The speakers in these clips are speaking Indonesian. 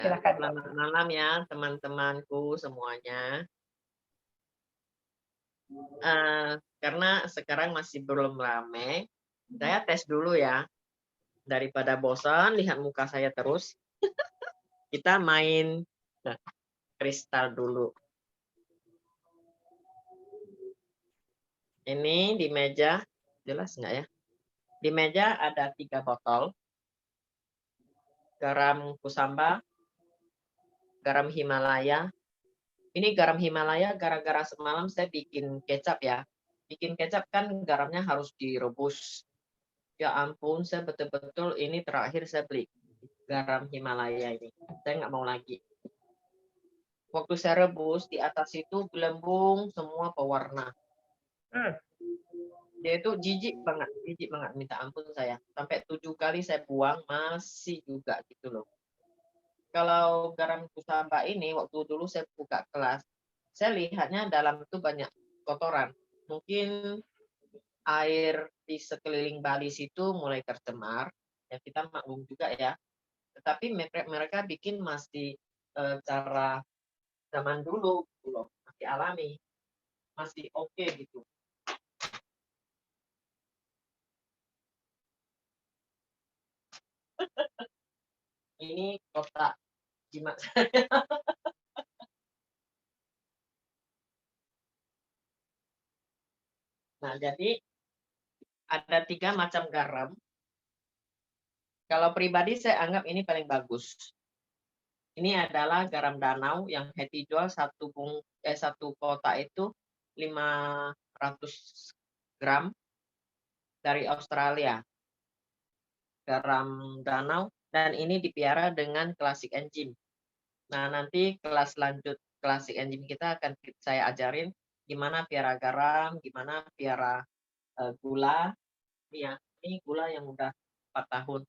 Ya, Silakan, Kak. selamat malam ya teman-temanku semuanya. Karena sekarang masih belum rame, saya tes dulu ya. Daripada bosan lihat muka saya terus, kita main nah, kristal dulu. Ini di meja, jelas nggak ya? Di meja ada 3 botol, garam kusamba, garam Himalaya. Ini garam Himalaya gara-gara semalam saya bikin kecap ya. Bikin kecap kan garamnya harus direbus. Ya ampun, saya betul-betul ini terakhir saya beli garam Himalaya ini. Saya nggak mau lagi. Waktu saya rebus, di atas itu gelembung semua pewarna. Hmm. Dia itu jijik banget, minta ampun saya. Sampai 7 kali saya buang, masih juga gitu loh. Kalau garam kusamba ini, waktu dulu saya buka kelas, saya lihatnya dalam itu banyak kotoran. Mungkin air di sekeliling Bali situ mulai tercemar, ya kita maklum juga ya. Tetapi mereka bikin masih, cara zaman dulu gitu loh, masih alami, masih oke gitu. Ini kotak jimat saya. Nah, jadi ada 3 macam garam. Kalau pribadi saya anggap ini paling bagus. Ini adalah garam danau yang Hetty jual satu kotak itu 500 gram dari Australia. Garam danau dan ini dipiara dengan Classic Enzyme. Nah, nanti kelas lanjut Classic Enzyme kita akan saya ajarin gimana piara garam, gimana piara, gula. Ini ya, ini gula yang udah 4 tahun,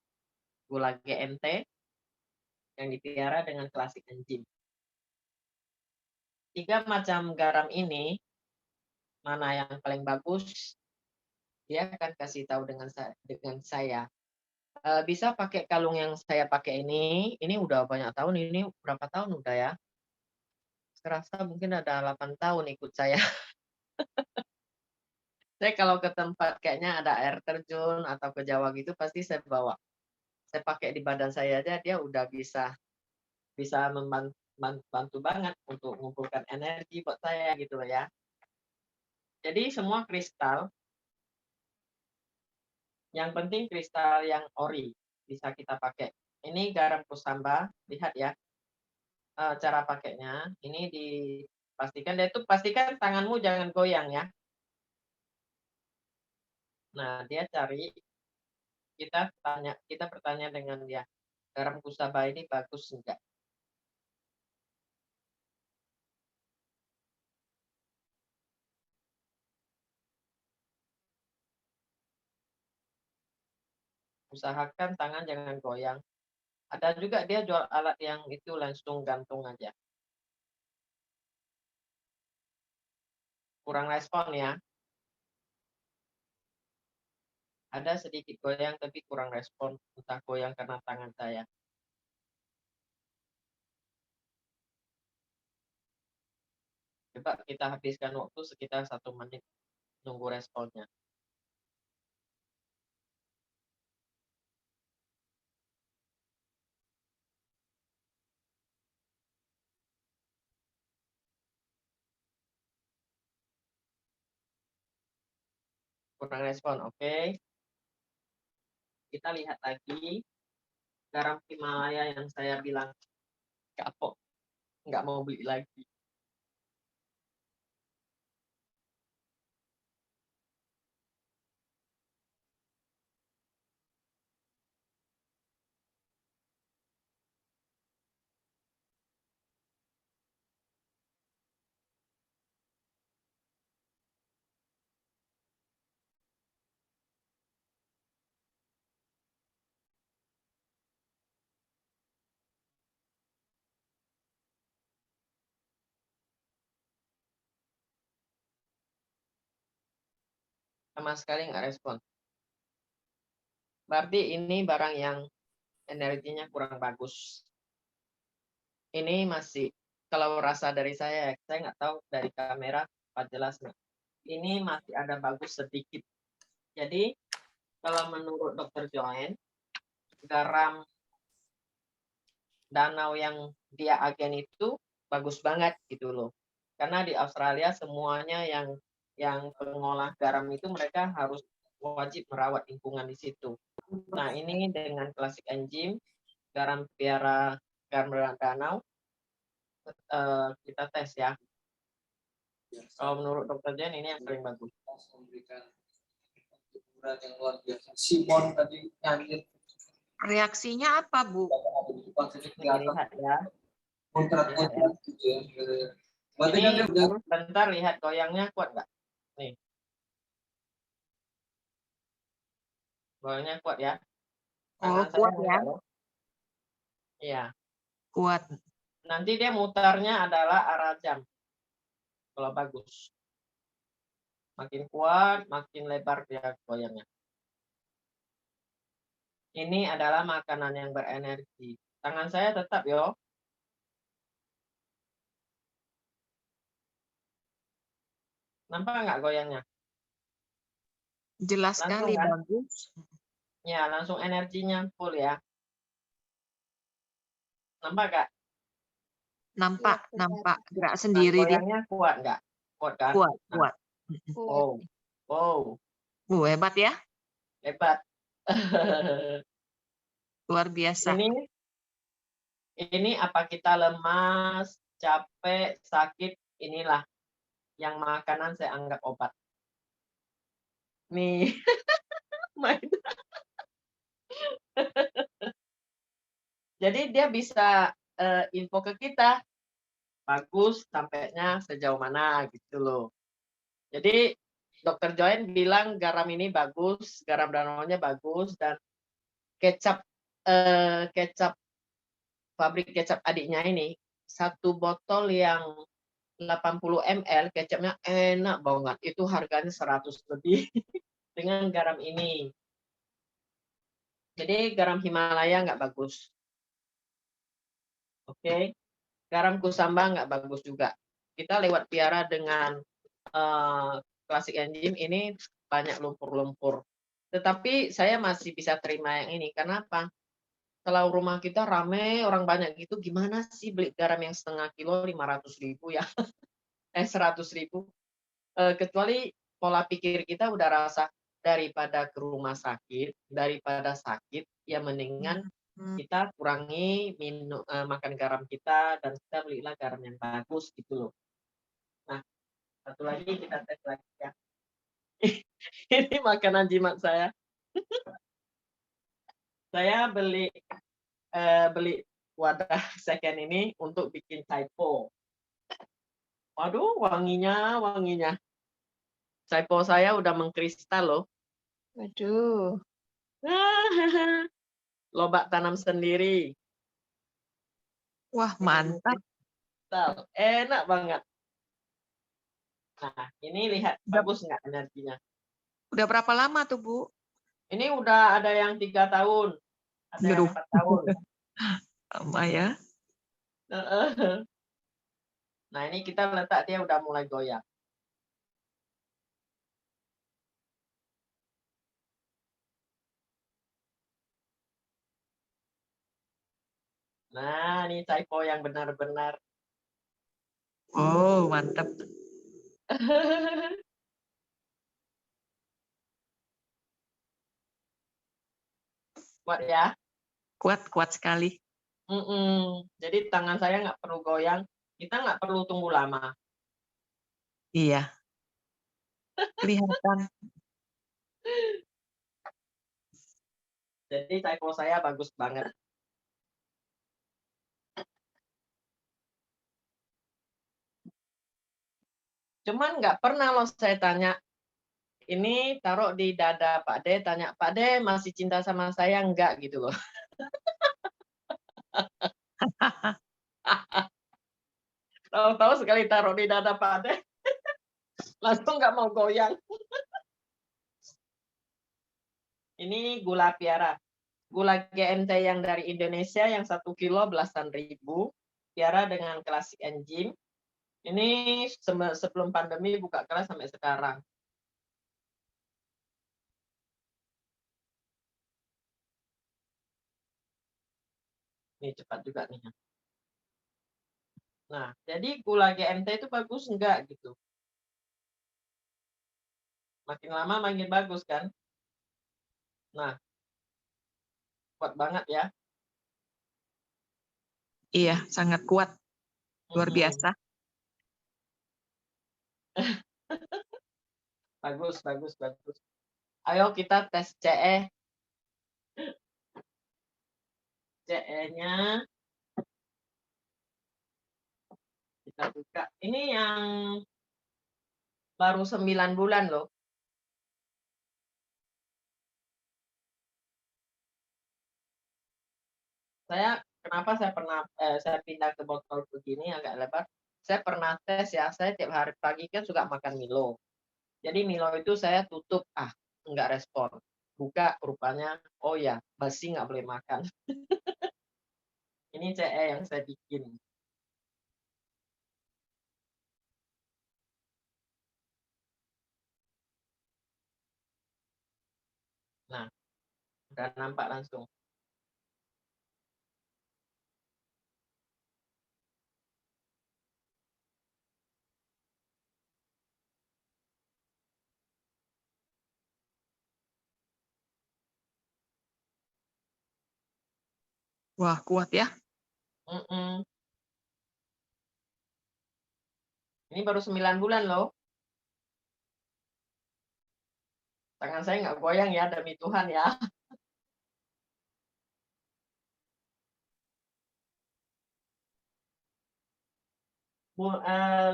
gula GMT yang dipiara dengan Classic Enzyme. 3 macam garam ini, mana yang paling bagus, dia akan kasih tahu dengan saya. Bisa pakai kalung yang saya pakai ini udah banyak tahun, ini berapa tahun udah ya? Serasa mungkin ada 8 tahun ikut saya. Saya kalau ke tempat kayaknya ada air terjun atau ke Jawa gitu pasti saya bawa. Saya pakai di badan saya aja dia udah bisa bisa bantu banget untuk mengumpulkan energi buat saya gitu loh ya. Jadi semua kristal, yang penting kristal yang ori bisa kita pakai. Ini garam kusamba, lihat ya, cara pakainya. Ini dipastikan pastikan tanganmu jangan goyang ya. Nah, dia cari, kita bertanya dengan dia, garam kusamba ini bagus enggak? Usahakan tangan jangan goyang. Ada juga dia jual alat yang itu langsung gantung aja. Kurang respon ya. Ada sedikit goyang tapi kurang respon, entah goyang karena tangan saya. Coba kita habiskan waktu sekitar 1 menit nunggu responnya. Kurang respon, oke. Kita lihat lagi garam Himalaya yang saya bilang kapok, nggak mau beli lagi. Sama sekali nggak respon. Berarti ini barang yang energinya kurang bagus. ini masih kalau rasa dari saya nggak tahu dari kamera apa jelas nggak. Ini masih ada bagus sedikit. Jadi kalau menurut Dokter Joen, garam danau yang dia agen itu bagus banget gitu loh. Karena di Australia semuanya yang pengolah garam itu mereka harus wajib merawat lingkungan di situ. Nah, ini dengan klasik enzim garam piara garam danau kita tes ya. Kalau menurut Dokter Jen ini yang paling bagus. Memberikan yang luar biasa. Simon tadi nyanyi. Reaksinya apa, Bu? Lihat ya. Kontrak-kontrak gitu ya. Berarti Ini kan dia udah bentar lihat goyangnya kuat nggak? Nih. Goyangnya kuat ya. Oh, Tangan saya kuat ya. enggak loh. Iya. Kuat. Nanti dia mutarnya adalah arah jam. Kalau bagus. Makin kuat, makin lebar dia goyangnya. Ini adalah makanan yang berenergi. Tangan saya tetap yo. Nampak nggak goyangnya? Jelas Langsung sekali, kan? bagus. Ya, langsung energinya full ya. Nampak nggak? Nampak gerak Nah, sendiri dia. goyangnya kuat nggak? Kuat kan? Kuat, Nah, kuat. oh, Hebat ya. hebat. Luar biasa. Ini apa kita lemas, capek, sakit, inilah yang makanan saya anggap obat. Nih, main. Jadi dia bisa info ke kita, bagus sampainya sejauh mana gitu loh. Jadi Dokter Joen bilang garam ini bagus, garam danaunya bagus, dan kecap pabrik kecap adiknya ini, satu botol yang 80 ml kecapnya enak banget. Itu harganya 100 lebih dengan garam ini. Jadi garam Himalaya nggak bagus. Oke. Garam kusamba nggak bagus juga. Kita lewat piara dengan klasik enzim ini banyak lumpur-lumpur. Tetapi saya masih bisa terima yang ini. Kenapa? Kalau rumah kita rame, orang banyak gitu, gimana sih beli garam yang setengah kilo 500.000 ya? 100.000. Kecuali pola pikir kita udah rasa daripada ke rumah sakit, daripada sakit, ya mendingan kita kurangi makan garam kita dan kita belilah garam yang bagus gitu loh. Nah, satu lagi kita tes lagi ya. Ini makanan jimat saya. Saya beli wadah second ini untuk bikin typo. Waduh, wanginya. Typo saya udah mengkristal loh. Waduh. Lobak tanam sendiri. Wah, mantap. Enak banget. Nah, ini lihat bagus nggak energinya? Udah berapa lama tuh, Bu? Ini udah ada yang 3 tahun, ada yang 4 tahun. Lama ya. Nah, ini kita letak dia udah mulai goyang. Nah, ini typo yang benar-benar. Oh, mantap. Kuat ya? Kuat sekali. Jadi tangan saya nggak perlu goyang, kita nggak perlu tunggu lama. Iya. Kelihatan. Jadi typo saya bagus banget. Cuman nggak pernah loh saya tanya, ini taruh di dada Pak D, tanya, Pak D masih cinta sama saya enggak gitu loh. Tahu-tahu sekali taruh di dada Pak D, langsung nggak mau goyang. Ini gula piara. Gula GMT yang dari Indonesia yang 1 kilo belasan ribu. Tiara dengan Classic and Gym. Ini sebelum pandemi buka kelas sampai sekarang. Ini cepat juga nih. Nah, jadi gula GMT itu bagus enggak gitu. Makin lama makin bagus kan. Nah, kuat banget ya. Iya, sangat kuat. Luar biasa. Bagus, bagus, bagus. Ayo kita tes CE. CE-nya kita buka. Ini yang baru 9 bulan loh. Kenapa saya pindah ke botol begini agak lebar? Saya pernah tes ya, saya tiap hari pagi kan suka makan Milo. Jadi Milo itu saya tutup, enggak respon. Buka rupanya, oh ya, basi nggak boleh makan. Ini CE yang saya bikin. Nah, udah nampak langsung. Wah, kuat ya. Ini baru 9 bulan loh. Tangan saya nggak goyang ya, demi Tuhan ya.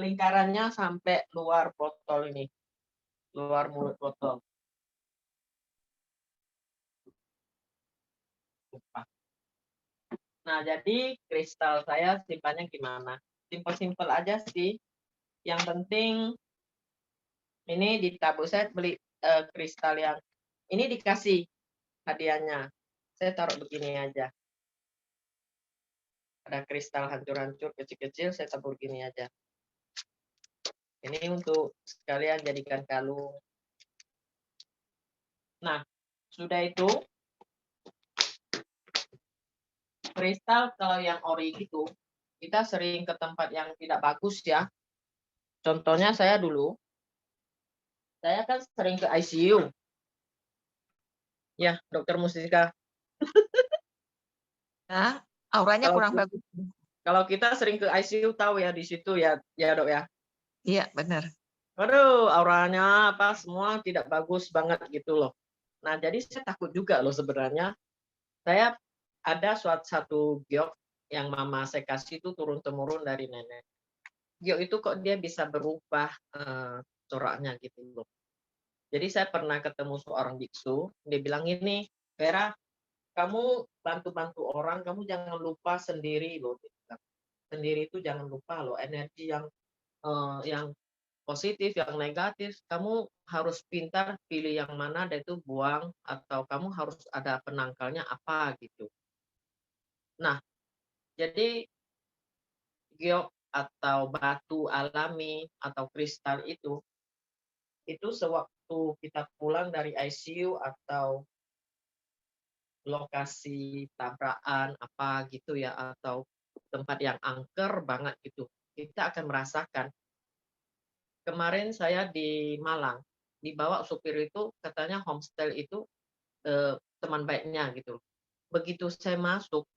Lingkarannya sampai luar botol ini. Luar mulut botol. Nah, jadi kristal saya simpannya gimana? Simpel-simpel aja sih. Yang penting ini di tabung saya beli kristal yang ini dikasih hadiahnya. Saya taruh begini aja. Ada kristal hancur-hancur kecil-kecil, saya tabur gini aja. Ini untuk sekalian jadikan kalung. Nah, sudah itu kristal kalau yang ori itu kita sering ke tempat yang tidak bagus ya. Contohnya saya kan sering ke ICU. Ya, Dokter Mustika. Nah, auranya kurang bagus. Kalau kita sering ke ICU tahu ya di situ ya Dok ya. Iya, benar. Waduh, auranya semua tidak bagus banget gitu loh. Nah, jadi saya takut juga loh sebenarnya. Saya ada satu giok yang mama saya kasih itu turun-temurun dari nenek. Giok itu kok dia bisa berubah coraknya gitu loh. Jadi saya pernah ketemu seorang biksu, dia bilang ini, Vera, kamu bantu-bantu orang, kamu jangan lupa sendiri loh. Sendiri itu jangan lupa loh, energi yang positif, yang negatif, kamu harus pintar pilih yang mana dan itu buang, atau kamu harus ada penangkalnya apa gitu. Nah, jadi giok atau batu alami atau kristal itu sewaktu kita pulang dari ICU atau lokasi tabrakan apa gitu ya, atau tempat yang angker banget gitu, kita akan merasakan. Kemarin saya di Malang, dibawa supir itu katanya homestay itu teman baiknya gitu. Begitu saya masuk,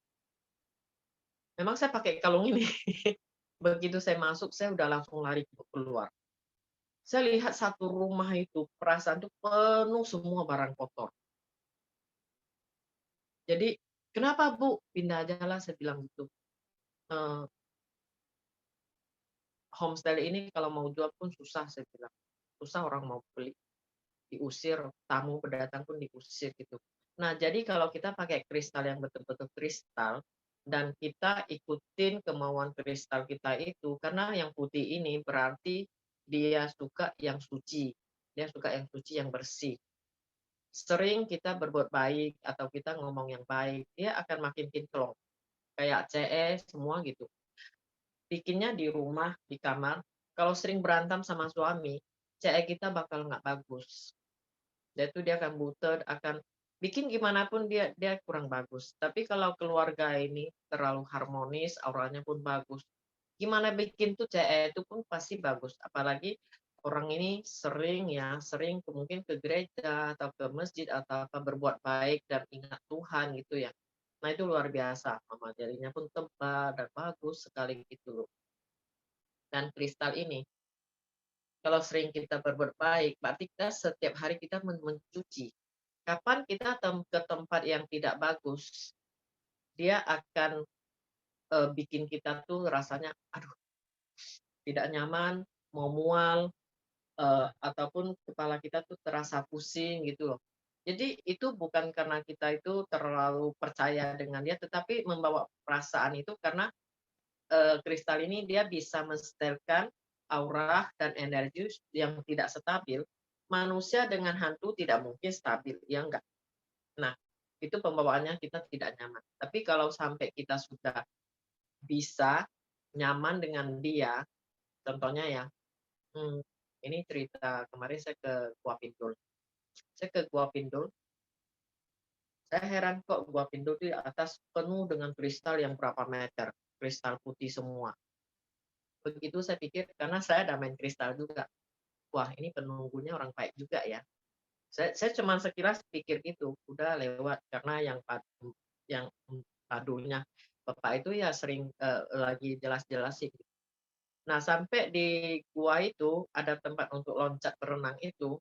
memang saya pakai kalung ini. Begitu saya masuk, saya udah langsung lari keluar. Saya lihat satu rumah itu, perasaan itu penuh semua barang kotor. Jadi, kenapa Bu? Pindah aja lah, saya bilang gitu. Homestay ini kalau mau jual pun susah, saya bilang. Susah orang mau beli. Diusir, tamu pendatang pun diusir gitu. Nah, jadi kalau kita pakai kristal yang betul-betul kristal, dan kita ikutin kemauan kristal kita itu, karena yang putih ini berarti dia suka yang suci. Dia suka yang suci, yang bersih. Sering kita berbuat baik, atau kita ngomong yang baik, dia akan makin kinclong. Kayak CE, semua gitu. bikinnya di rumah, di kamar. Kalau sering berantem sama suami, CE kita bakal nggak bagus. Dia akan butek, akan bikin gimana pun dia kurang bagus. Tapi kalau keluarga ini terlalu harmonis, auranya pun bagus. Gimana bikin tuh CE itu pun pasti bagus. Apalagi orang ini sering mungkin ke gereja atau ke masjid atau apa berbuat baik dan ingat Tuhan gitu ya. Nah itu luar biasa. Mama jarinya pun tebal dan bagus sekali gitu loh. Dan kristal ini kalau sering kita berbuat baik, berarti kita setiap hari kita mencuci. Kapan kita ke tempat yang tidak bagus, dia akan bikin kita tuh rasanya, aduh, tidak nyaman, mau mual, ataupun kepala kita tuh terasa pusing gitu loh. Jadi itu bukan karena kita itu terlalu percaya dengan dia, tetapi membawa perasaan itu karena kristal ini dia bisa mensetelkan aura dan energi yang tidak stabil. Manusia dengan hantu tidak mungkin stabil, ya enggak? Nah, itu pembawaannya kita tidak nyaman. Tapi kalau sampai kita sudah bisa nyaman dengan dia, contohnya ya, ini cerita kemarin saya ke Gua Pindul. Saya ke Gua Pindul, saya heran kok Gua Pindul di atas penuh dengan kristal yang berapa meter, kristal putih semua. Begitu saya pikir, karena saya ada main kristal juga. Wah, ini penunggunya orang baik juga ya. Saya cuma sekilas pikir gitu, udah lewat karena yang padunya Bapak itu ya sering lagi jelas-jelasin. Nah, sampai di gua itu ada tempat untuk loncat berenang itu,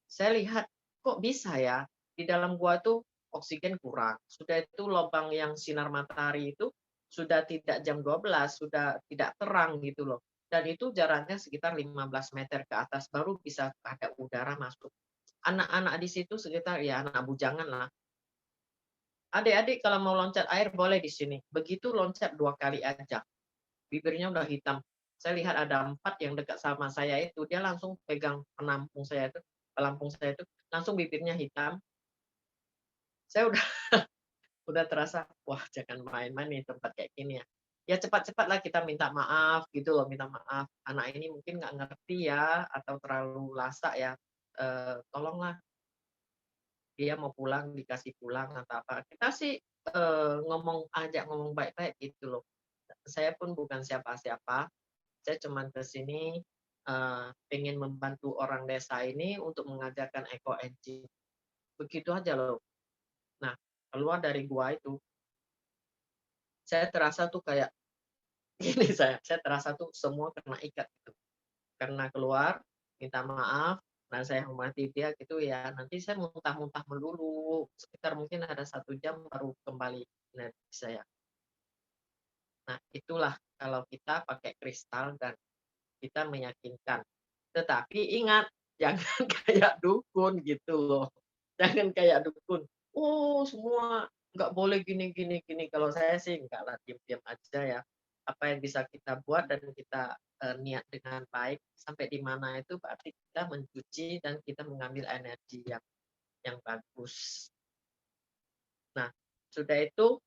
saya lihat kok bisa ya di dalam gua tuh oksigen kurang. Sudah itu lubang yang sinar matahari itu sudah tidak jam 12, sudah tidak terang gitu loh. Dan itu jaraknya sekitar 15 meter ke atas baru bisa ada udara masuk. Anak-anak di situ sekitar ya anak bujangan lah. Adik-adik kalau mau loncat air boleh di sini. Begitu loncat 2 kali aja. Bibirnya udah hitam. Saya lihat ada 4 yang dekat sama saya itu, dia langsung pegang pelampung saya itu, langsung bibirnya hitam. Saya udah terasa, wah jangan main-main nih tempat kayak gini ya. Ya cepat-cepatlah kita minta maaf gitu loh, minta maaf. Anak ini mungkin nggak ngerti ya, atau terlalu lasak ya. Tolonglah dia mau pulang dikasih pulang atau apa. Kita sih ajak ngomong baik-baik gitu loh. Saya pun bukan siapa-siapa, saya cuma ke sini pengen membantu orang desa ini untuk mengajarkan eco engine. Begitu aja loh. Nah, keluar dari gua itu, saya terasa tuh kayak ini saya terasa tuh semua kena ikat gitu. Karena keluar, minta maaf, dan saya hormati dia gitu ya. Nanti saya muntah-muntah melulu, sekitar mungkin ada 1 jam baru kembali energi saya. Nah, itulah kalau kita pakai kristal dan kita meyakinkan. Tetapi ingat, jangan kayak dukun gitu loh. Jangan kayak dukun. Oh, semua nggak boleh gini gini gini. Kalau saya sih nggak lah, diam-diam aja ya. Apa yang bisa kita buat dan kita niat dengan baik sampai di mana itu berarti kita mencuci dan kita mengambil energi yang bagus. Nah, sudah itu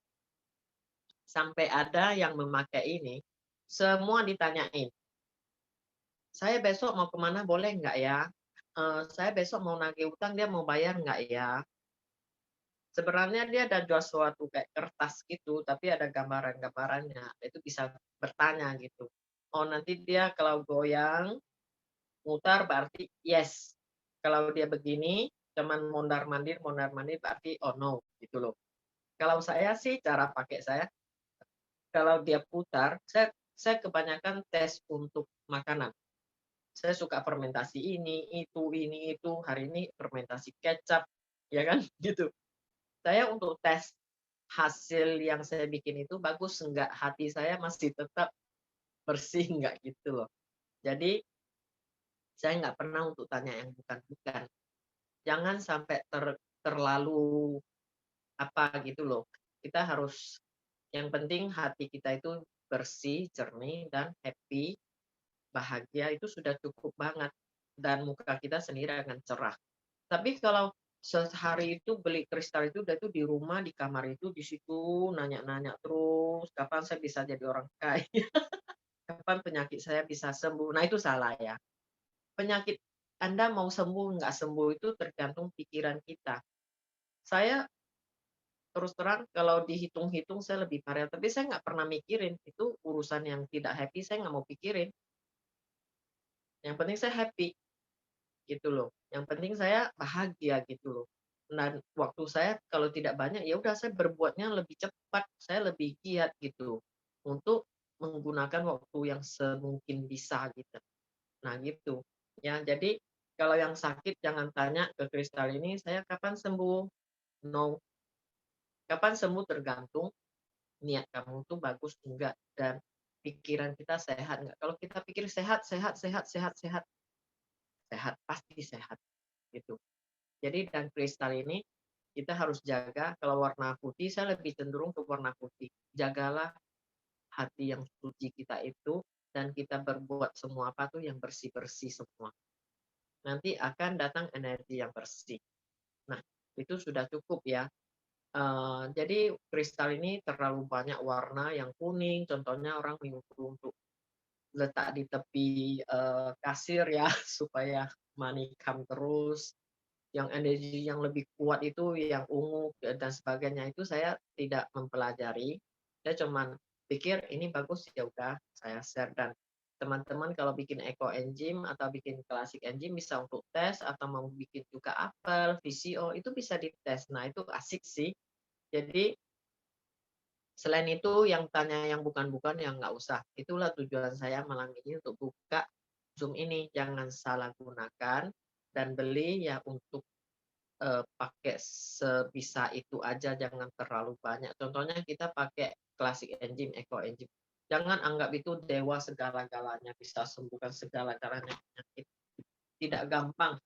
sampai ada yang memakai ini, semua ditanyain. Saya besok mau kemana boleh nggak ya? Saya besok mau nagih utang, dia mau bayar nggak ya? Sebenarnya dia ada jual suatu kayak kertas gitu, tapi ada gambaran-gambarannya. Itu bisa bertanya gitu. Oh nanti dia kalau goyang, mutar berarti yes. Kalau dia begini, cuman mondar-mandir berarti oh no gitu loh. Kalau saya sih cara pakai saya, kalau dia putar, saya kebanyakan tes untuk makanan. Saya suka fermentasi ini itu, hari ini fermentasi kecap, ya kan, gitu. Saya untuk tes hasil yang saya bikin itu bagus enggak, hati saya masih tetap bersih enggak, gitu loh. Jadi, saya nggak pernah untuk tanya yang bukan-bukan. Jangan sampai terlalu apa gitu loh. Kita harus, yang penting hati kita itu bersih, jernih, dan happy, bahagia itu sudah cukup banget. Dan muka kita sendiri akan cerah. Tapi kalau sehari itu beli kristal itu udah tuh di rumah, di kamar itu, di situ nanya-nanya terus, kapan saya bisa jadi orang kaya. kapan penyakit saya bisa sembuh. Nah, itu salah ya. Penyakit Anda mau sembuh nggak sembuh itu tergantung pikiran kita. Saya terus terang kalau dihitung-hitung saya lebih parah, tapi saya nggak pernah mikirin, itu urusan yang tidak happy saya nggak mau pikirin. Yang penting saya happy, gitu loh. Yang penting saya bahagia, gitu loh. Dan waktu saya kalau tidak banyak, ya udah saya berbuatnya lebih cepat, saya lebih giat gitu, untuk menggunakan waktu yang semungkin bisa gitu. Nah gitu, ya. Jadi kalau yang sakit jangan tanya ke kristal ini, "Saya kapan sembuh?" No. Kapan sembuh tergantung niat kamu tuh bagus enggak dan pikiran kita sehat enggak. Kalau kita pikir sehat sehat sehat sehat sehat, sehat, pasti sehat, gitu. Jadi dan kristal ini kita harus jaga, kalau warna putih saya lebih cenderung ke warna putih. Jagalah hati yang suci kita itu dan kita berbuat semua apa tuh yang bersih-bersih semua. Nanti akan datang energi yang bersih. Nah, itu sudah cukup ya. Jadi kristal ini terlalu banyak warna yang kuning, contohnya orang nyuruh untuk letak di tepi kasir ya supaya money come terus. Yang energi yang lebih kuat itu yang ungu dan sebagainya itu saya tidak mempelajari. Saya cuman pikir ini bagus ya udah saya share dan teman-teman kalau bikin eco enzim atau bikin klasik enzim bisa untuk tes atau mau bikin juga apel, VCO itu bisa dites. Nah, itu asik sih. Jadi selain itu yang tanya yang bukan-bukan yang nggak usah. Itulah tujuan saya malam ini untuk buka Zoom ini. Jangan salah gunakan dan beli ya untuk pakai sebisa itu aja, jangan terlalu banyak. Contohnya kita pakai klasik enzim, eco enzim. Jangan anggap itu dewa segala-galanya bisa sembuhkan segala-galanya penyakit. Tidak gampang,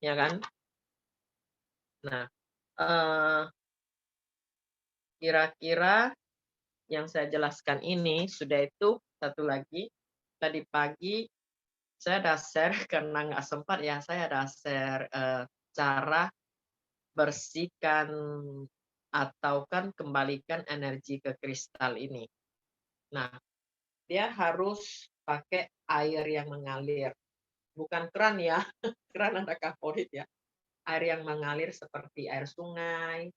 ya kan? Nah, eh, kira-kira yang saya jelaskan ini sudah itu satu lagi tadi pagi saya ada share karena nggak sempat ya saya ada share cara bersihkan atau kan kembalikan energi ke kristal ini. Nah, dia harus pakai air yang mengalir, bukan keran ya, keran ada favorit ya. Air yang mengalir seperti air sungai,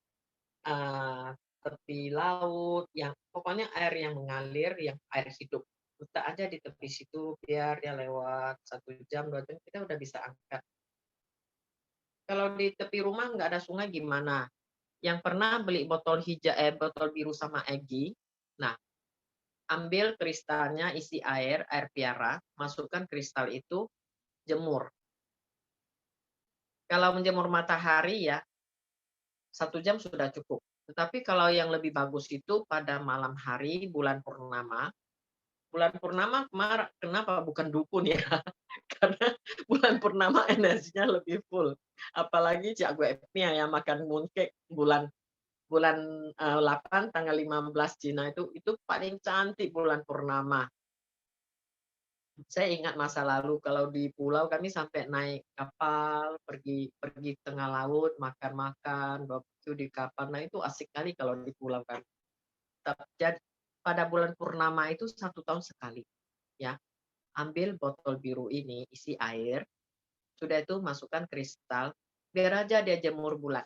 tepi laut, yang pokoknya air yang mengalir, yang air hidup. Letak aja di tepi situ biar dia lewat 1 jam, 2 jam kita udah bisa angkat. Kalau di tepi rumah nggak ada sungai gimana? Yang pernah beli botol hijau, botol biru sama Egy, nah ambil kristalnya isi air, air piara, masukkan kristal itu, jemur. Kalau menjemur matahari ya 1 jam sudah cukup. Tetapi kalau yang lebih bagus itu pada malam hari bulan purnama. Bulan purnama kenapa bukan dukun ya? Karena bulan purnama energinya lebih full. Apalagi Cak Guepnya ya makan mooncake bulan bulan 8 tanggal 15 Cina itu paling cantik bulan purnama. Saya ingat masa lalu kalau di pulau kami sampai naik kapal, pergi pergi tengah laut, makan-makan, barbecue di kapal. Nah, itu asik kali kalau di pulau kan. Jadi pada bulan purnama itu 1 tahun sekali, ya. Ambil botol biru ini, isi air, sudah itu masukkan kristal, biar aja dia jemur bulan.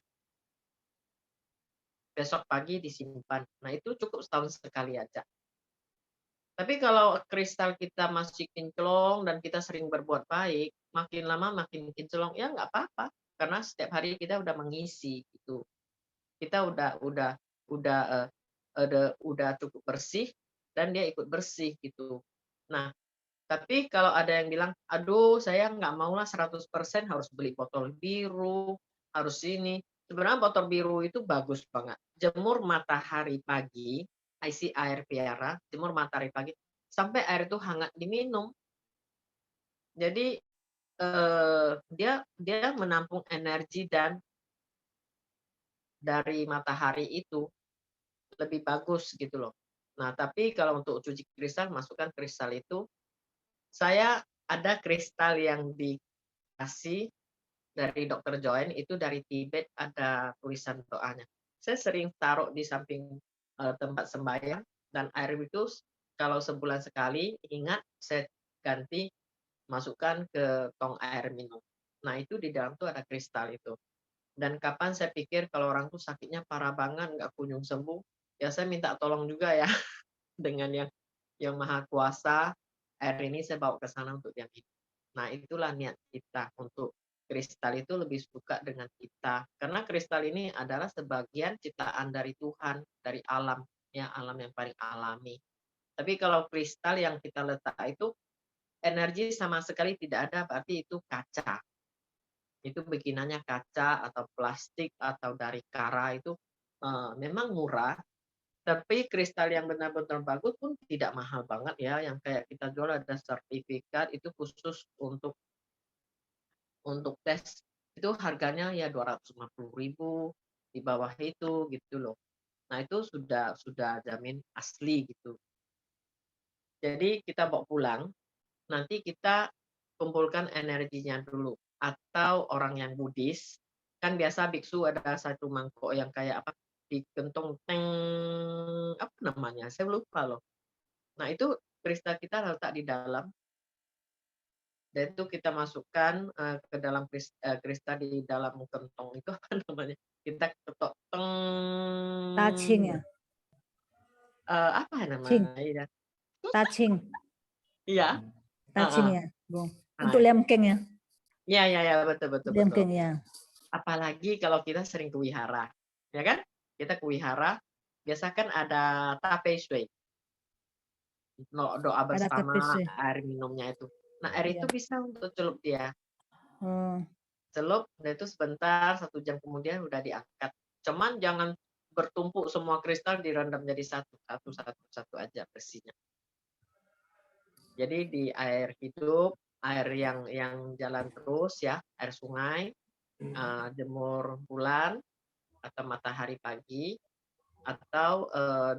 Besok pagi disimpan. Nah, itu cukup setahun sekali aja. Tapi kalau kristal kita masih kinclong dan kita sering berbuat baik, makin lama makin kinclong, ya nggak apa-apa. Karena setiap hari kita udah mengisi gitu. Kita udah udah cukup bersih dan dia ikut bersih gitu. Nah, tapi kalau ada yang bilang, aduh saya nggak maulah 100% harus beli botol biru, harus ini. Sebenarnya botol biru itu bagus banget. Jemur matahari pagi, isi air piara, jemur matahari pagi, sampai air itu hangat diminum. Jadi dia menampung energi dan dari matahari itu lebih bagus gitu loh. Nah, tapi kalau untuk cuci kristal, masukkan kristal itu. Saya ada kristal yang dikasih dari Dokter Joen itu dari Tibet ada tulisan doanya. Saya sering taruh di samping tempat sembahyang dan air itu kalau sebulan sekali, ingat saya ganti, masukkan ke tong air minum. Nah, itu di dalam tuh ada kristal itu. Dan kapan saya pikir kalau orang tuh sakitnya parah banget, nggak kunjung sembuh, ya saya minta tolong juga ya dengan yang maha kuasa, air ini saya bawa ke sana untuk dia minum. Nah, itulah niat kita untuk kristal itu lebih suka dengan kita. Karena kristal ini adalah sebagian ciptaan dari Tuhan, dari alam, ya alam yang paling alami. Tapi kalau kristal yang kita letak itu energi sama sekali tidak ada, berarti itu kaca. Itu bikinannya kaca atau plastik atau dari kara itu memang murah, tapi kristal yang benar-benar bagus pun tidak mahal banget ya, yang kayak kita jual ada sertifikat itu khusus untuk tes, itu harganya ya 250.000, di bawah itu gitu loh. Nah, itu sudah jamin asli gitu. Jadi kita bawa pulang, nanti kita kumpulkan energinya dulu. Atau orang yang Buddhis, kan biasa biksu ada satu mangkok yang kayak apa, digentong teng, apa namanya? Saya lupa loh. Nah, itu kristal kita letak di dalam, dan itu kita masukkan ke dalam kristal di dalam kentong itu apa namanya? Kita ketok teng. Touching ya, Apa namanya? Ya? touching, Iya. touching Heeh. ya, Bung. Nah, Untuk lemkeng ya, ya, betul betul betul. lemkeng ya. Apalagi kalau kita sering ke wihara, ya kan? Kita ke wihara, biasa kan ada tape shui, doa Ada tapis bersama, ya. air minumnya itu. Nah, air itu Iya. bisa untuk celup dia. Oh, Celup, dan itu sebentar, 1 jam kemudian udah diangkat. Cuman jangan bertumpuk semua kristal direndam jadi satu aja bersihnya. Jadi di air hidup, air yang jalan terus ya, air sungai, jemur bulan atau matahari pagi, atau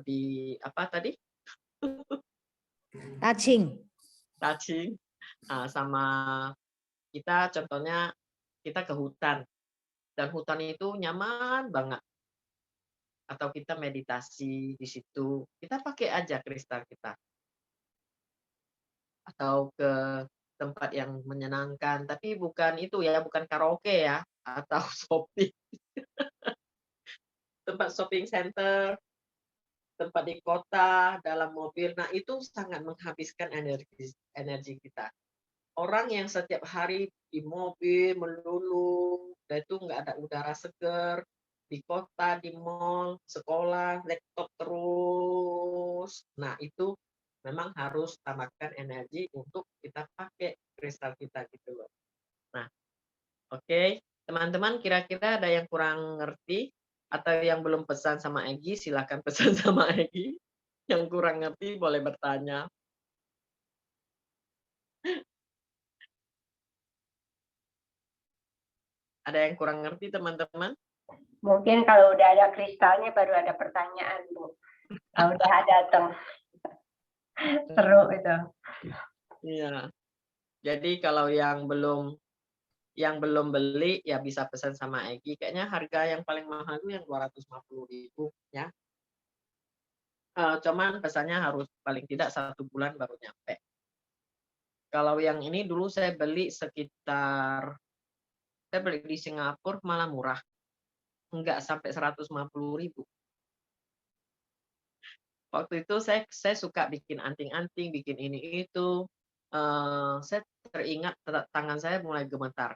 di apa tadi, touching. touching, sama kita contohnya kita ke hutan, dan hutan itu nyaman banget, atau kita meditasi di situ, kita pakai aja kristal kita, atau ke tempat yang menyenangkan, tapi bukan itu ya, bukan karaoke ya, atau shopping, tempat shopping center, tempat di kota, dalam mobil. Nah, itu sangat menghabiskan energi kita. Orang yang setiap hari di mobil melulu, dan itu nggak ada udara segar, di kota, di mall, sekolah, laptop terus. Nah, itu memang harus tambahkan energi untuk kita pakai kristal kita gitu loh. Nah, oke. Teman-teman, kira-kira ada yang kurang ngerti atau yang belum pesan sama Egi, silakan pesan sama Egi. Yang kurang ngerti boleh bertanya. Ada yang kurang ngerti, teman-teman? Mungkin kalau udah ada kristalnya baru ada pertanyaan, Bu. Kalau udah datang. Seru itu. Iya. Jadi kalau yang belum beli ya bisa pesan sama Egi. Kayaknya harga yang paling mahal itu yang 250.000 ya. Cuman pesannya harus paling tidak 1 bulan baru nyampe. Kalau yang ini dulu saya beli di Singapura malah murah. Enggak sampai 150.000. Waktu itu saya suka bikin anting-anting, bikin ini itu. Saya teringat tangan saya mulai gemetar.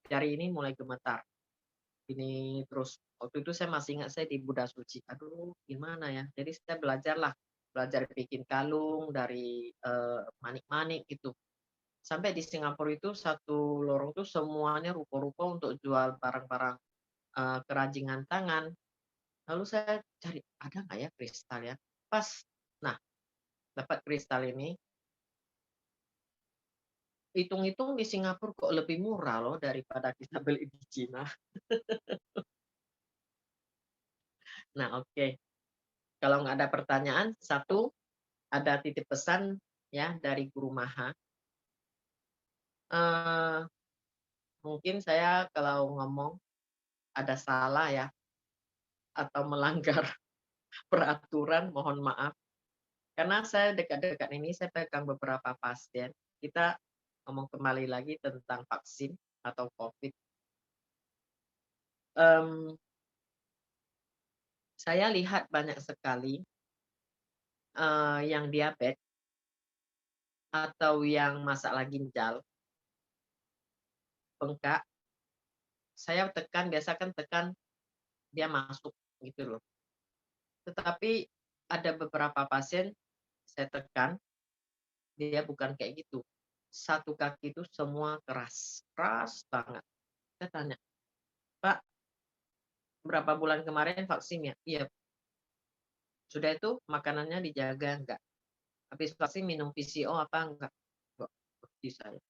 Jari ini mulai gemetar. Ini terus waktu itu saya masih ingat saya di Buddha Suci. Aduh, gimana ya? Jadi saya belajar bikin kalung dari manik-manik gitu. Sampai di Singapura itu satu lorong tuh semuanya rupa-rupa untuk jual barang-barang kerajinan tangan. Lalu saya cari, ada nggak ya kristal ya? Pas, nah dapat kristal ini. Hitung-hitung di Singapura kok lebih murah loh daripada kita beli di Cina. Nah, oke. Kalau nggak ada pertanyaan, satu, ada titip pesan ya dari Guru Maha. Mungkin saya kalau ngomong ada salah ya, atau melanggar peraturan, mohon maaf. Karena saya dekat-dekat ini saya pegang beberapa pasien, kita ngomong kembali lagi tentang vaksin atau COVID. Saya lihat banyak sekali yang diabetes atau yang masalah ginjal, bengkak, saya biasakan tekan dia masuk gitu loh. Tetapi ada beberapa pasien saya tekan, dia bukan kayak gitu. Satu kaki itu semua keras banget. Saya tanya, "Pak, berapa bulan kemarin vaksin ya?" "Iya." "Sudah itu makanannya dijaga enggak? Habis vaksin minum PCO apa enggak?" "Enggak." Di saya.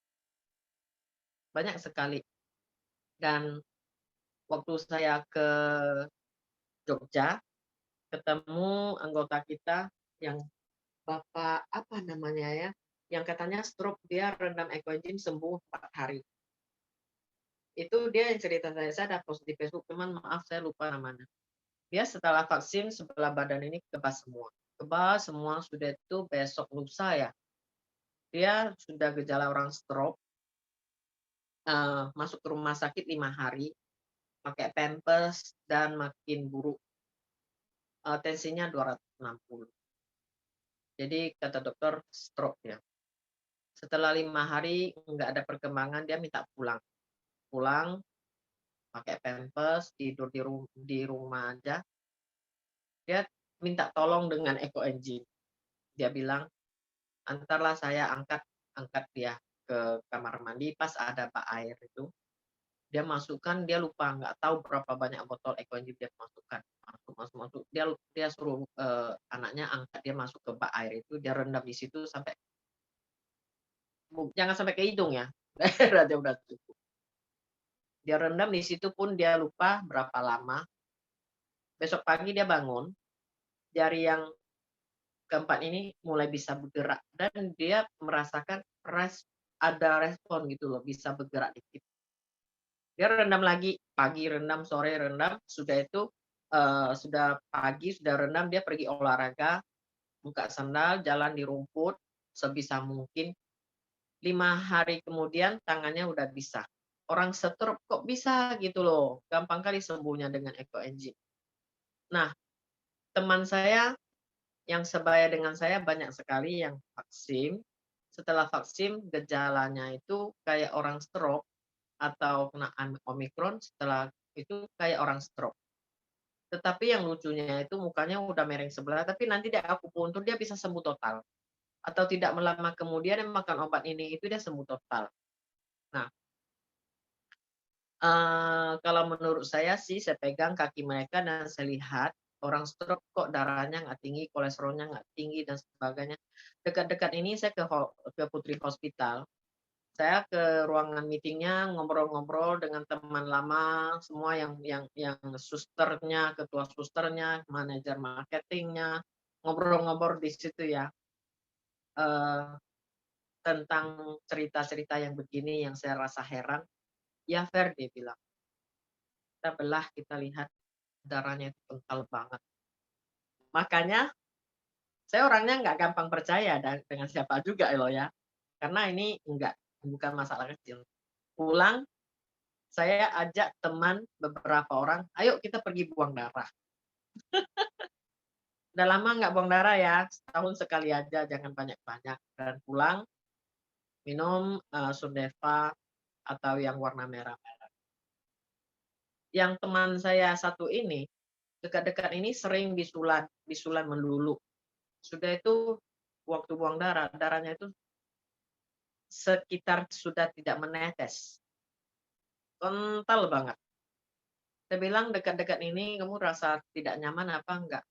Banyak sekali. Dan waktu saya ke Jogja, ketemu anggota kita yang Bapak apa namanya ya, yang katanya stroke, dia rendam Ecoenzym sembuh 4 hari. Itu dia yang cerita saya ada post di Facebook, cuman maaf saya lupa namanya. Dia setelah vaksin sebelah badan ini kebas semua, sudah itu besok lusa ya, dia sudah gejala orang stroke, masuk ke rumah sakit 5 hari, pakai pampers dan makin buruk, tensinya 260. Jadi kata dokter stroke ya. Setelah 5 hari nggak ada perkembangan, dia minta pulang. Pulang, pakai pampers, tidur di rumah aja. Dia minta tolong dengan Ecoenzym. Dia bilang, "Antarlah saya angkat dia ke kamar mandi," pas ada bak air itu. Dia masukkan, dia lupa, nggak tahu berapa banyak botol Ecoenzym dia masukkan. Masuk. Dia suruh anaknya angkat, dia masuk ke bak air itu, dia rendam di situ sampai jangan sampai ke hidung ya. Dia udah cukup. Dia rendam di situ pun dia lupa berapa lama. Besok pagi dia bangun, jari yang keempat ini mulai bisa bergerak dan dia merasakan ada respon gitu loh, bisa bergerak dikit. Dia rendam lagi, pagi rendam, sore rendam, sudah itu sudah pagi, sudah rendam, dia pergi olahraga, buka sandal, jalan di rumput sebisa mungkin. 5 hari kemudian tangannya udah bisa. Orang stroke kok bisa gitu loh, gampang kali sembuhnya dengan Ecoenzym. Nah, teman saya yang sebaya dengan saya banyak sekali yang vaksin. Setelah vaksin gejalanya itu kayak orang stroke atau kena Omikron, setelah itu kayak orang stroke. Tetapi yang lucunya itu mukanya udah mereng sebelah, tapi nanti dia akupuntur dia bisa sembuh total. Atau tidak lama kemudian dia makan obat ini itu dia sembuh total. Nah, kalau menurut saya sih, saya pegang kaki mereka dan saya lihat orang stroke kok darahnya nggak tinggi, kolesterolnya nggak tinggi dan sebagainya. Dekat-dekat ini saya ke Putri Hospital. Saya ke ruangan meetingnya ngobrol-ngobrol dengan teman lama semua yang susternya, ketua susternya, manajer marketingnya, ngobrol-ngobrol di situ ya. Tentang cerita-cerita yang begini yang saya rasa heran. "Ya Fer," dia bilang, "kita belah, kita lihat darahnya itu kental banget." Makanya saya orangnya nggak gampang percaya dengan siapa juga loh ya. Karena ini bukan masalah kecil. Pulang, saya ajak teman beberapa orang, "Ayo kita pergi buang darah." Udah lama nggak buang darah ya, setahun sekali aja, jangan banyak-banyak. Dan pulang, minum Sundeva atau yang warna merah-merah. Yang teman saya satu ini, dekat-dekat ini sering bisulan melulu. Sudah itu waktu buang darah, darahnya itu sekitar sudah tidak menetes. Kental banget. Saya bilang, "Dekat-dekat ini kamu rasa tidak nyaman apa enggak?"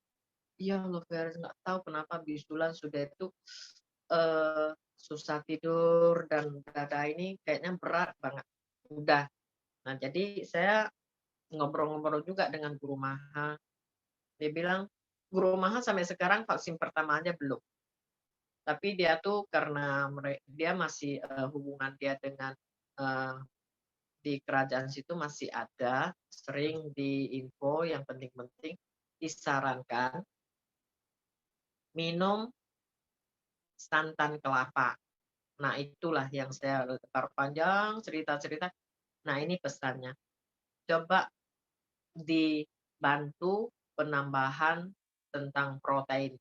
"Iya loh Fer, nggak tahu kenapa bisulan sudah itu susah tidur dan dada ini kayaknya berat banget." Udah. Nah, jadi saya ngobrol-ngobrol juga dengan guru Maha. Dia bilang, guru Maha sampai sekarang vaksin pertama aja belum. Tapi dia tuh karena dia masih hubungan dia dengan di kerajaan situ masih ada, sering diinfo yang penting-penting disarankan minum santan kelapa. Nah, itulah yang saya lebar panjang cerita-cerita. Nah, ini pesannya. Coba dibantu penambahan tentang protein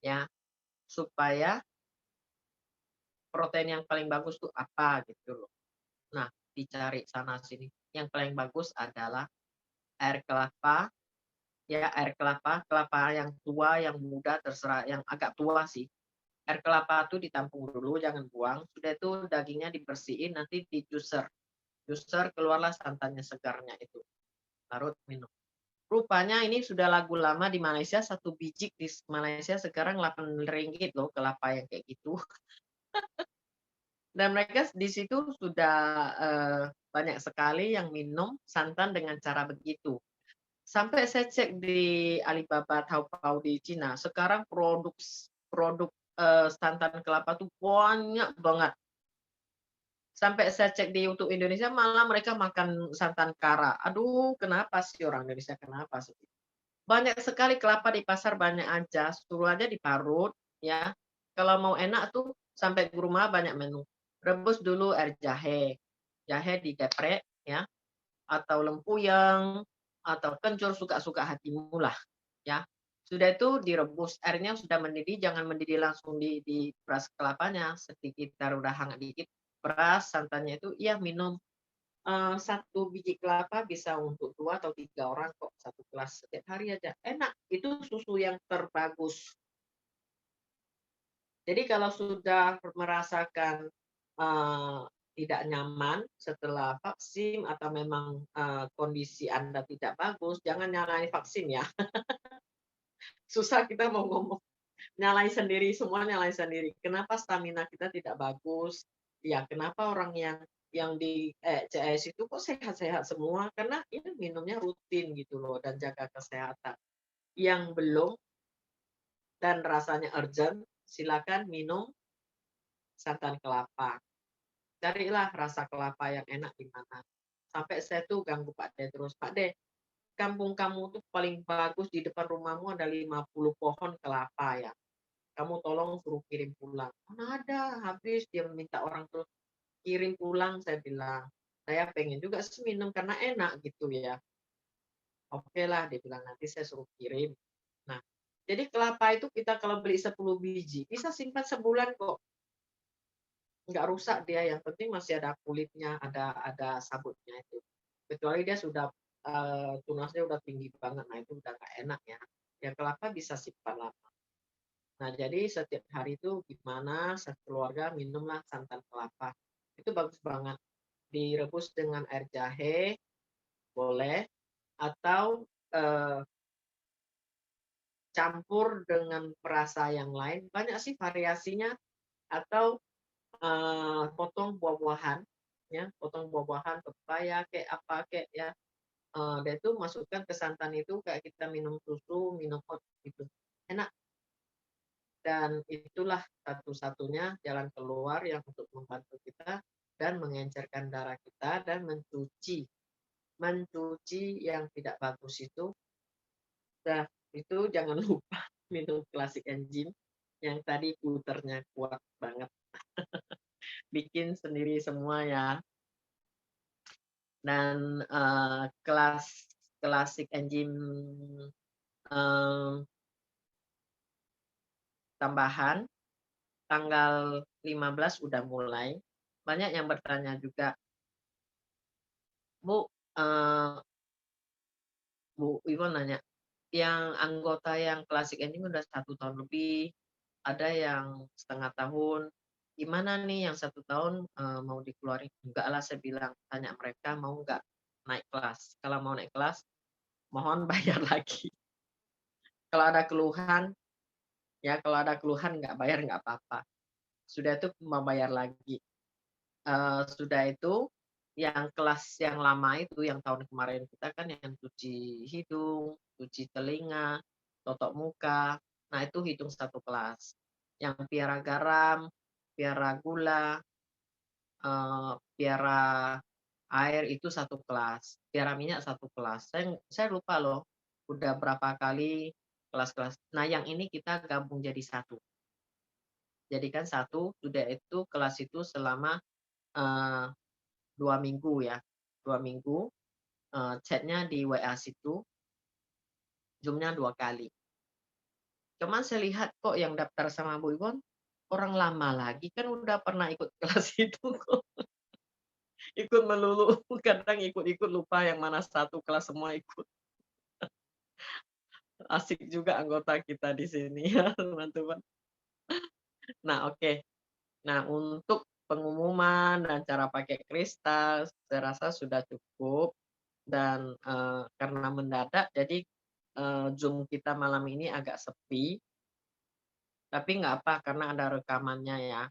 ya, supaya protein yang paling bagus tuh apa gitu loh. Nah, dicari sana sini. Yang paling bagus adalah air kelapa, ya air kelapa, kelapa yang tua, yang muda, terserah, yang agak tua sih. Air kelapa itu ditampung dulu, jangan buang. Sudah itu dagingnya dibersihin, nanti di juicer. Juicer keluarlah santannya segarnya itu. Larut minum. Rupanya ini sudah lagu lama di Malaysia, satu biji di Malaysia sekarang 8 ringgit loh kelapa yang kayak gitu. Dan mereka di situ sudah banyak sekali yang minum santan dengan cara begitu. Sampai saya cek di Alibaba Taobao di Cina, sekarang produk santan kelapa tuh banyak banget. Sampai saya cek di YouTube Indonesia, malah mereka makan santan kara. Aduh, kenapa sih orang Indonesia, kenapa sih? Banyak sekali kelapa di pasar, banyak aja. Suruh aja diparut, ya. Kalau mau enak tuh, sampai ke rumah banyak menu. Rebus dulu air jahe. Jahe digeprek, ya. Atau lempuyang, atau kencur, suka-suka hatimu lah, ya. Sudah itu direbus, airnya sudah mendidih, jangan mendidih langsung di peras kelapanya, sedikit udah hangat dikit, peras santannya itu, ya minum. Satu biji kelapa bisa untuk 2 atau 3 orang kok, satu gelas setiap hari aja. Enak, itu susu yang terbagus. Jadi kalau sudah merasakan tidak nyaman setelah vaksin atau memang kondisi Anda tidak bagus, jangan nyalain vaksin ya. Susah kita mau ngomong, nyalain sendiri, semua nyalain sendiri. Kenapa stamina kita tidak bagus? Ya, kenapa orang yang di CS itu kok sehat-sehat semua? Karena ini minumnya rutin gitu loh dan jaga kesehatan. Yang belum dan rasanya urgent, silakan minum santan kelapa. Carilah rasa kelapa yang enak di mana. Sampai saya tuh ganggu Pak De terus, Pak De, kampung kamu tuh paling bagus di depan rumahmu ada 50 pohon kelapa ya. Kamu tolong suruh kirim pulang. Mana ada, habis dia minta orang terus kirim pulang, saya bilang. Saya pengen juga sih minum karena enak gitu ya. Oke lah, dia bilang nanti saya suruh kirim. Nah, jadi kelapa itu kita kalau beli 10 biji, bisa simpan sebulan kok. Nggak rusak dia, yang penting masih ada kulitnya, ada sabutnya itu. Kecuali dia sudah tunasnya udah tinggi banget, nah itu udah nggak enak ya. Ya kelapa bisa simpan lama. Nah, jadi setiap hari itu gimana sekeluarga minumlah santan kelapa. Itu bagus banget. Direbus dengan air jahe, boleh. Atau campur dengan perasa yang lain. Banyak sih variasinya. Atau potong buah-buahan. Ya, potong buah-buahan, pepaya, kayak apa, kayak ya. Dan itu masukkan ke santan itu kayak kita minum susu, minum oat gitu. Enak. Dan itulah satu-satunya jalan keluar yang untuk membantu kita dan mengencerkan darah kita dan mencuci yang tidak bagus itu. Nah, itu jangan lupa minum klasik enzim yang tadi puternya kuat banget. Bikin sendiri semua ya. Dan klasik enzim tambahan tanggal 15 udah mulai. Banyak yang bertanya juga, Bu, Bu Iwan nanya, yang anggota yang klasik enzim udah 1 tahun lebih, ada yang setengah tahun, gimana nih yang 1 tahun mau dikeluarin? Enggak lah, saya bilang, tanya mereka mau nggak naik kelas. Kalau mau naik kelas, mohon bayar lagi. Kalau ada keluhan, ya kalau ada keluhan nggak bayar nggak apa-apa. Sudah itu mau bayar lagi. Sudah itu yang kelas yang lama itu, yang tahun kemarin kita kan yang cuci hidung, cuci telinga, totok muka, nah itu hitung 1 kelas. Yang piara garam, piara gula, piara air itu 1 kelas, piara minyak 1 kelas. Saya lupa loh, udah berapa kali kelas-kelas. Nah yang ini kita gabung jadi 1. jadikan satu, sudah itu kelas itu selama 2 minggu ya, 2 minggu, chat-nya di WA situ, Zoom-nya 2 kali. Cuman saya lihat kok yang daftar sama Bu Ivon, orang lama lagi, kan udah pernah ikut kelas itu kok. Ikut melulu, kadang ikut-ikut lupa yang mana satu kelas semua ikut. Asik juga anggota kita di sini ya, teman-teman. Nah, oke. Nah, untuk pengumuman dan cara pakai kristal, saya rasa sudah cukup dan, karena mendadak jadi, Zoom kita malam ini agak sepi. Tapi nggak apa, karena ada rekamannya ya.